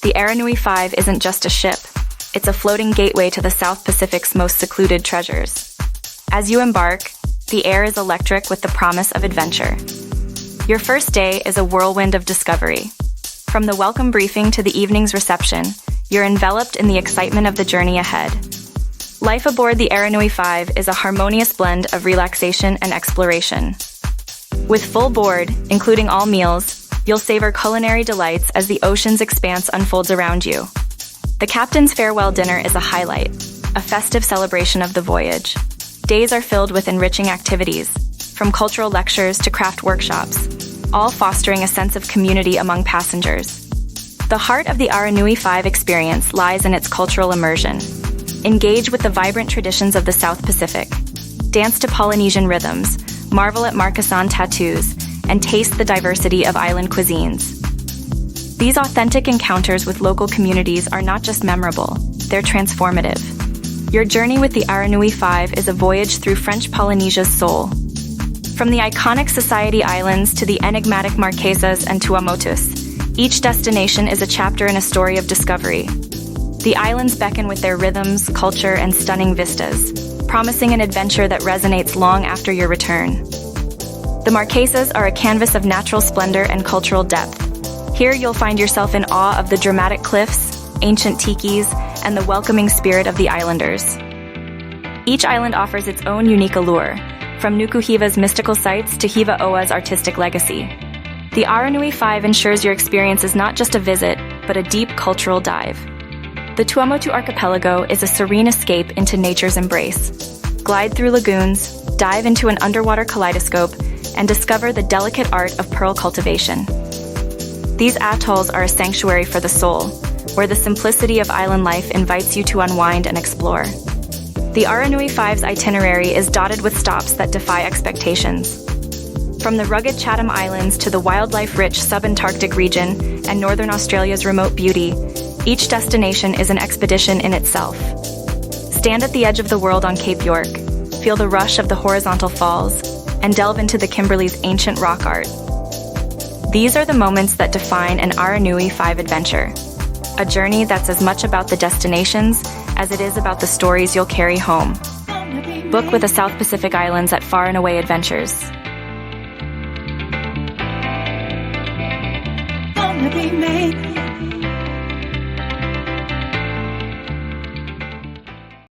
the Aranui 5 isn't just a ship. It's a floating gateway to the South Pacific's most secluded treasures. As you embark, the air is electric with the promise of adventure. Your first day is a whirlwind of discovery. From the welcome briefing to the evening's reception, you're enveloped in the excitement of the journey ahead. Life aboard the Aranui 5 is a harmonious blend of relaxation and exploration. With full board, including all meals, you'll savor culinary delights as the ocean's expanse unfolds around you. The captain's farewell dinner is a highlight, a festive celebration of the voyage. Days are filled with enriching activities, from cultural lectures to craft workshops, all fostering a sense of community among passengers. The heart of the Aranui 5 experience lies in its cultural immersion. Engage with the vibrant traditions of the South Pacific. Dance to Polynesian rhythms, marvel at Marquesan tattoos, and taste the diversity of island cuisines. These authentic encounters with local communities are not just memorable, they're transformative. Your journey with the Aranui 5 is a voyage through French Polynesia's soul. From the iconic Society Islands to the enigmatic Marquesas and Tuamotus, each destination is a chapter in a story of discovery. The islands beckon with their rhythms, culture, and stunning vistas, promising an adventure that resonates long after your return. The Marquesas are a canvas of natural splendor and cultural depth. Here you'll find yourself in awe of the dramatic cliffs, ancient tikis, and the welcoming spirit of the islanders. Each island offers its own unique allure, from Nukuhiva's mystical sights to Hiva-Oa's artistic legacy. The Aranui 5 ensures your experience is not just a visit, but a deep cultural dive. The Tuamotu archipelago is a serene escape into nature's embrace. Glide through lagoons, dive into an underwater kaleidoscope, and discover the delicate art of pearl cultivation. These atolls are a sanctuary for the soul, where the simplicity of island life invites you to unwind and explore. The Aranui 5's itinerary is dotted with stops that defy expectations. From the rugged Chatham Islands to the wildlife-rich subantarctic region and northern Australia's remote beauty, each destination is an expedition in itself. Stand at the edge of the world on Cape York, feel the rush of the horizontal falls, and delve into the Kimberley's ancient rock art. These are the moments that define an Aranui 5 adventure, a journey that's as much about the destinations as it is about the stories you'll carry home. Book with the South Pacific Islands at Far and Away Adventures. Gonna be made.